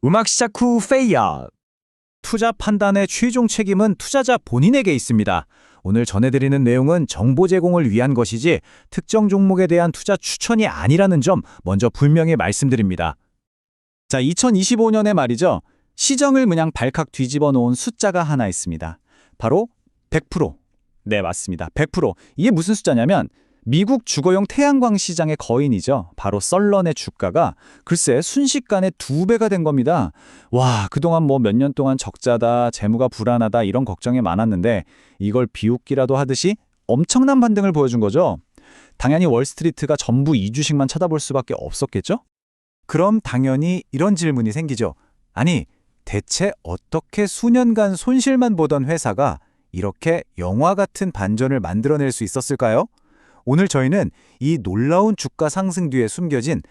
음악 시작 후 페이아. 투자 판단의 최종 책임은 투자자 본인에게 있습니다. 오늘 전해드리는 내용은 정보 제공을 위한 것이지 특정 종목에 대한 투자 추천이 아니라는 점 먼저 분명히 말씀드립니다. 자, 2025년에 말이죠. 시정을 그냥 발칵 뒤집어 놓은 숫자가 하나 있습니다. 바로 100%. 네, 맞습니다. 100%. 이게 무슨 숫자냐면 미국 주거용 태양광 시장의 거인이죠. 바로 썰런의 주가가 글쎄 순식간에 2배가 된 겁니다. 와, 그동안 몇 년 동안 적자다, 재무가 불안하다 이런 걱정이 많았는데 이걸 비웃기라도 하듯이 엄청난 반등을 보여준 거죠. 당연히 월스트리트가 전부 이 주식만 쳐다볼 수밖에 없었겠죠? 그럼 당연히 이런 질문이 생기죠. 아니, 대체 어떻게 수년간 손실만 보던 회사가 이렇게 영화 같은 반전을 만들어낼 수 있었을까요? 오늘 저희는 이 놀라운 주가 상승 뒤에 숨겨진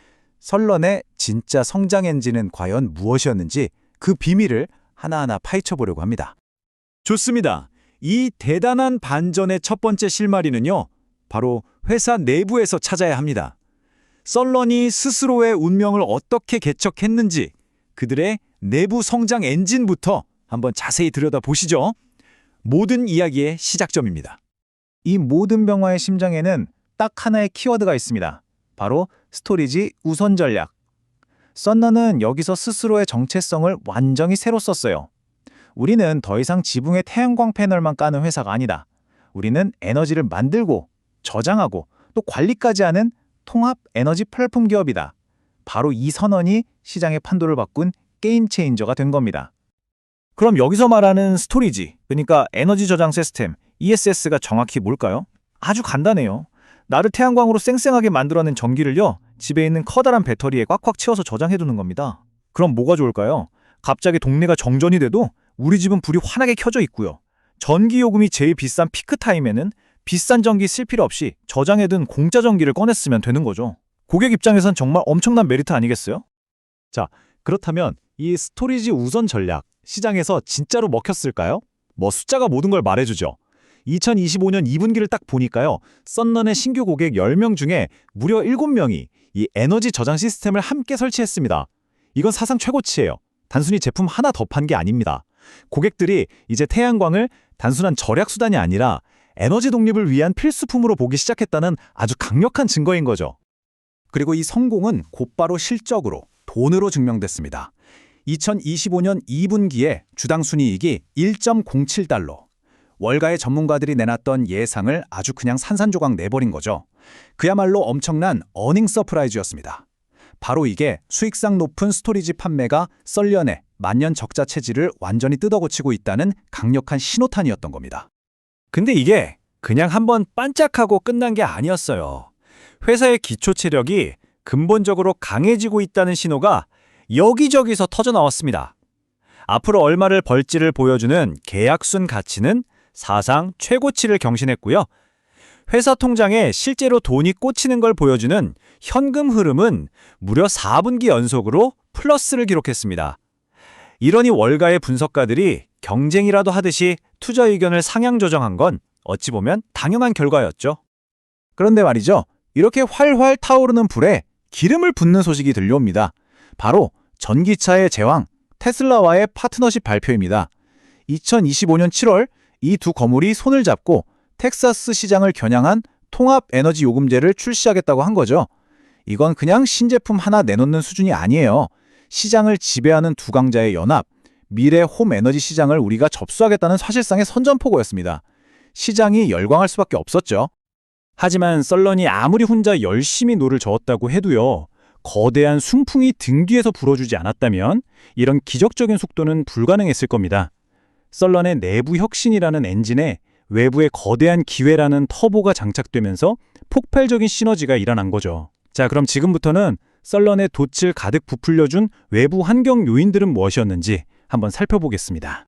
썰런의 진짜 성장 엔진은 과연 무엇이었는지 그 비밀을 하나하나 파헤쳐보려고 합니다. 좋습니다. 이 대단한 반전의 첫 번째 실마리는요, 바로 회사 내부에서 찾아야 합니다. 썰런이 스스로의 운명을 어떻게 개척했는지 그들의 내부 성장 엔진부터 한번 자세히 들여다보시죠. 모든 이야기의 시작점입니다. 이 모든 변화의 심장에는 딱 하나의 키워드가 있습니다. 바로 스토리지 우선 전략. 썬런은 여기서 스스로의 정체성을 완전히 새로 썼어요. 우리는 더 이상 지붕에 태양광 패널만 까는 회사가 아니다. 우리는 에너지를 만들고 저장하고 또 관리까지 하는 통합 에너지 플랫폼 기업이다. 바로 이 선언이 시장의 판도를 바꾼 게임 체인저가 된 겁니다. 그럼 여기서 말하는 스토리지, 그러니까 에너지 저장 시스템, ESS가 정확히 뭘까요? 아주 간단해요. 나를 태양광으로 쌩쌩하게 만들어낸 전기를요, 집에 있는 커다란 배터리에 꽉꽉 채워서 저장해두는 겁니다. 그럼 뭐가 좋을까요? 갑자기 동네가 정전이 돼도 우리 집은 불이 환하게 켜져 있고요. 전기요금이 제일 비싼 피크 타임에는 비싼 전기 쓸 필요 없이 저장해둔 공짜 전기를 꺼냈으면 되는 거죠. 고객 입장에선 정말 엄청난 메리트 아니겠어요? 자, 그렇다면 이 스토리지 우선 전략, 시장에서 진짜로 먹혔을까요? 숫자가 모든 걸 말해주죠. 2025년 2분기를 딱 보니까요, 썬런의 신규 고객 10명 중에 무려 7명이 이 에너지 저장 시스템을 함께 설치했습니다. 이건 사상 최고치예요. 단순히 제품 하나 더 판 게 아닙니다. 고객들이 이제 태양광을 단순한 절약 수단이 아니라 에너지 독립을 위한 필수품으로 보기 시작했다는 아주 강력한 증거인 거죠. 그리고 이 성공은 곧바로 실적으로, 돈으로 증명됐습니다. 2025년 2분기에 주당 순이익이 1.07달러. 월가의 전문가들이 내놨던 예상을 아주 그냥 산산조각 내버린 거죠. 그야말로 엄청난 어닝 서프라이즈였습니다. 바로 이게 수익성 높은 스토리지 판매가 썰런의 만년 적자 체질을 완전히 뜯어고치고 있다는 강력한 신호탄이었던 겁니다. 근데 이게 그냥 한번 반짝하고 끝난 게 아니었어요. 회사의 기초 체력이 근본적으로 강해지고 있다는 신호가 여기저기서 터져나왔습니다. 앞으로 얼마를 벌지를 보여주는 계약순 가치는 사상 최고치를 경신했고요. 회사 통장에 실제로 돈이 꽂히는 걸 보여주는 현금 흐름은 무려 4분기 연속으로 플러스를 기록했습니다. 이러니 월가의 분석가들이 경쟁이라도 하듯이 투자 의견을 상향 조정한 건 어찌 보면 당연한 결과였죠. 그런데 말이죠. 이렇게 활활 타오르는 불에 기름을 붓는 소식이 들려옵니다. 바로 전기차의 제왕, 테슬라와의 파트너십 발표입니다. 2025년 7월 이 두 거물이 손을 잡고 텍사스 시장을 겨냥한 통합 에너지 요금제를 출시하겠다고 한 거죠. 이건 그냥 신제품 하나 내놓는 수준이 아니에요. 시장을 지배하는 두 강자의 연합, 미래 홈 에너지 시장을 우리가 접수하겠다는 사실상의 선전포고였습니다. 시장이 열광할 수밖에 없었죠. 하지만 썰런이 아무리 혼자 열심히 노를 저었다고 해도요, 거대한 순풍이 등 뒤에서 불어주지 않았다면 이런 기적적인 속도는 불가능했을 겁니다. 썰런의 내부 혁신이라는 엔진에 외부의 거대한 기회라는 터보가 장착되면서 폭발적인 시너지가 일어난 거죠. 자, 그럼 지금부터는 썰런의 돛을 가득 부풀려준 외부 환경 요인들은 무엇이었는지 한번 살펴보겠습니다.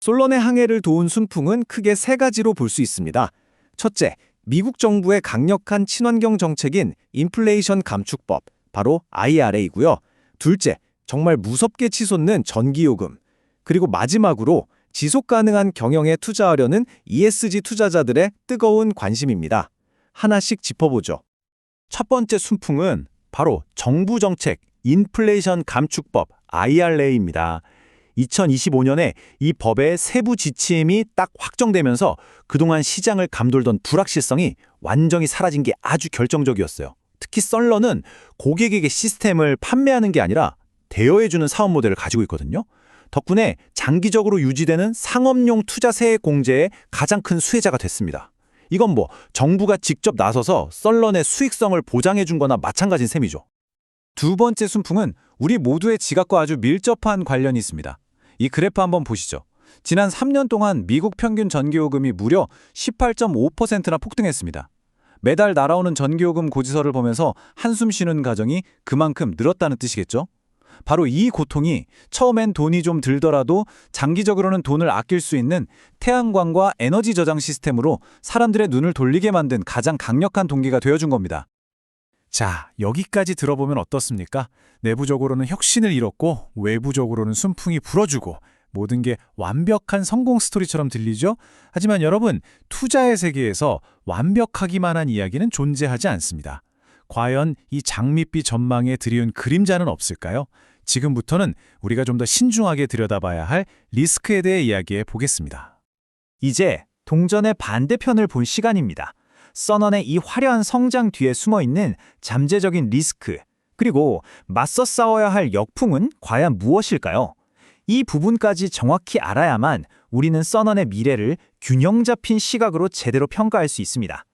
썰런의 항해를 도운 순풍은 크게 세 가지로 볼 수 있습니다. 첫째, 미국 정부의 강력한 친환경 정책인 인플레이션 감축법, 바로 IRA이고요. 둘째, 정말 무섭게 치솟는 전기요금. 그리고 마지막으로 지속 가능한 경영에 투자하려는 ESG 투자자들의 뜨거운 관심입니다. 하나씩 짚어보죠. 첫 번째 순풍은 바로 정부 정책, 인플레이션 감축법, IRA입니다. 2025년에 이 법의 세부 지침이 딱 확정되면서 그동안 시장을 감돌던 불확실성이 완전히 사라진 게 아주 결정적이었어요. 특히 썰러는 고객에게 시스템을 판매하는 게 아니라 대여해주는 사업 모델을 가지고 있거든요. 덕분에 장기적으로 유지되는 상업용 투자세 공제의 가장 큰 수혜자가 됐습니다. 이건 뭐 정부가 직접 나서서 썰런의 수익성을 보장해준 거나 마찬가지인 셈이죠. 두 번째 순풍은 우리 모두의 지갑과 아주 밀접한 관련이 있습니다. 이 그래프 한번 보시죠. 지난 3년 동안 미국 평균 전기요금이 무려 18.5%나 폭등했습니다. 매달 날아오는 전기요금 고지서를 보면서 한숨 쉬는 가정이 그만큼 늘었다는 뜻이겠죠? 바로 이 고통이 처음엔 돈이 좀 들더라도 장기적으로는 돈을 아낄 수 있는 태양광과 에너지 저장 시스템으로 사람들의 눈을 돌리게 만든 가장 강력한 동기가 되어준 겁니다. 자, 여기까지 들어보면 어떻습니까? 내부적으로는 혁신을 이뤘고 외부적으로는 순풍이 불어주고 모든 게 완벽한 성공 스토리처럼 들리죠? 하지만 여러분, 투자의 세계에서 완벽하기만 한 이야기는 존재하지 않습니다. 과연 이 장밋빛 전망에 드리운 그림자는 없을까요? 지금부터는 우리가 좀 더 신중하게 들여다봐야 할 리스크에 대해 이야기해 보겠습니다. 이제 동전의 반대편을 볼 시간입니다. 선언의 이 화려한 성장 뒤에 숨어있는 잠재적인 리스크, 그리고 맞서 싸워야 할 역풍은 과연 무엇일까요? 이 부분까지 정확히 알아야만 우리는 선언의 미래를 균형 잡힌 시각으로 제대로 평가할 수 있습니다.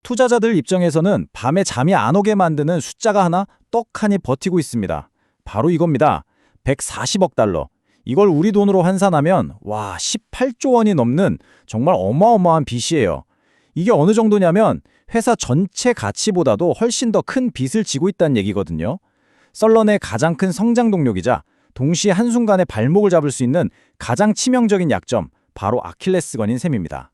투자자들 입장에서는 밤에 잠이 안 오게 만드는 숫자가 하나 떡하니 버티고 있습니다. 바로 이겁니다. 140억 달러. 이걸 우리 돈으로 환산하면 18조 원이 넘는 정말 어마어마한 빚이에요. 이게 어느 정도냐면 회사 전체 가치보다도 훨씬 더 큰 빚을 지고 있다는 얘기거든요. 썰런의 가장 큰 성장 동력이자 동시에 한순간에 발목을 잡을 수 있는 가장 치명적인 약점, 바로 아킬레스건인 셈입니다.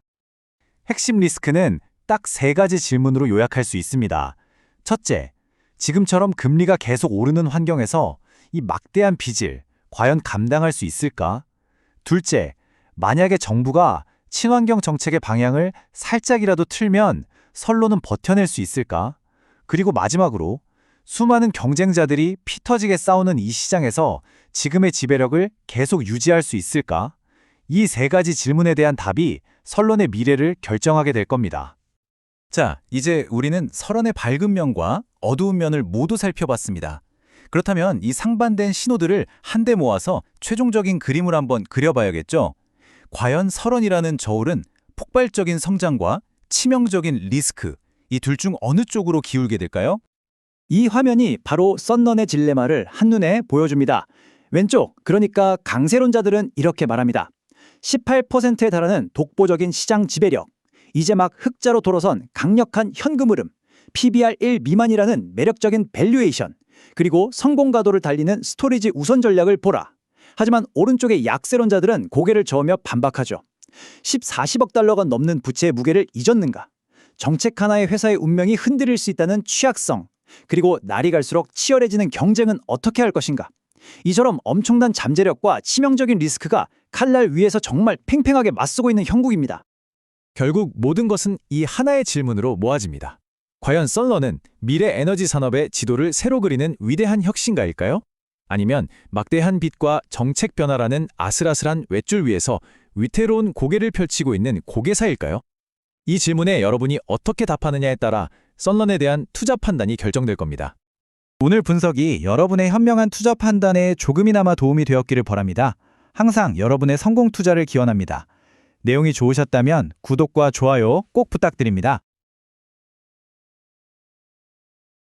핵심 리스크는 딱 3가지 질문으로 요약할 수 있습니다. 첫째, 지금처럼 금리가 계속 오르는 환경에서 이 막대한 빚을 과연 감당할 수 있을까? 둘째, 만약에 정부가 친환경 정책의 방향을 살짝이라도 틀면 선로는 버텨낼 수 있을까? 그리고 마지막으로 수많은 경쟁자들이 피 터지게 싸우는 이 시장에서 지금의 지배력을 계속 유지할 수 있을까? 이 3가지 질문에 대한 답이 선론의 미래를 결정하게 될 겁니다. 자, 이제 우리는 설원의 밝은 면과 어두운 면을 모두 살펴봤습니다. 그렇다면 이 상반된 신호들을 한데 모아서 최종적인 그림을 한번 그려봐야겠죠? 과연 설원이라는 저울은 폭발적인 성장과 치명적인 리스크, 이 둘 중 어느 쪽으로 기울게 될까요? 이 화면이 바로 썬런의 딜레마를 한눈에 보여줍니다. 왼쪽, 그러니까 강세론자들은 이렇게 말합니다. 18%에 달하는 독보적인 시장 지배력, 이제 막 흑자로 돌아선 강력한 현금 흐름, PBR 1 미만이라는 매력적인 밸류에이션, 그리고 성공 가도를 달리는 스토리지 우선 전략을 보라. 하지만 오른쪽의 약세론자들은 고개를 저으며 반박하죠. 40억 달러가 넘는 부채의 무게를 잊었는가? 정책 하나의 회사의 운명이 흔들릴 수 있다는 취약성, 그리고 날이 갈수록 치열해지는 경쟁은 어떻게 할 것인가? 이처럼 엄청난 잠재력과 치명적인 리스크가 칼날 위에서 정말 팽팽하게 맞서고 있는 형국입니다. 결국 모든 것은 이 하나의 질문으로 모아집니다. 과연 썬런은 미래 에너지 산업의 지도를 새로 그리는 위대한 혁신가일까요? 아니면 막대한 빚과 정책 변화라는 아슬아슬한 웻줄 위에서 위태로운 고개를 펼치고 있는 고개사일까요? 이 질문에 여러분이 어떻게 답하느냐에 따라 썬런에 대한 투자 판단이 결정될 겁니다. 오늘 분석이 여러분의 현명한 투자 판단에 조금이나마 도움이 되었기를 바랍니다. 항상 여러분의 성공 투자를 기원합니다. 내용이 좋으셨다면 구독과 좋아요 꼭 부탁드립니다.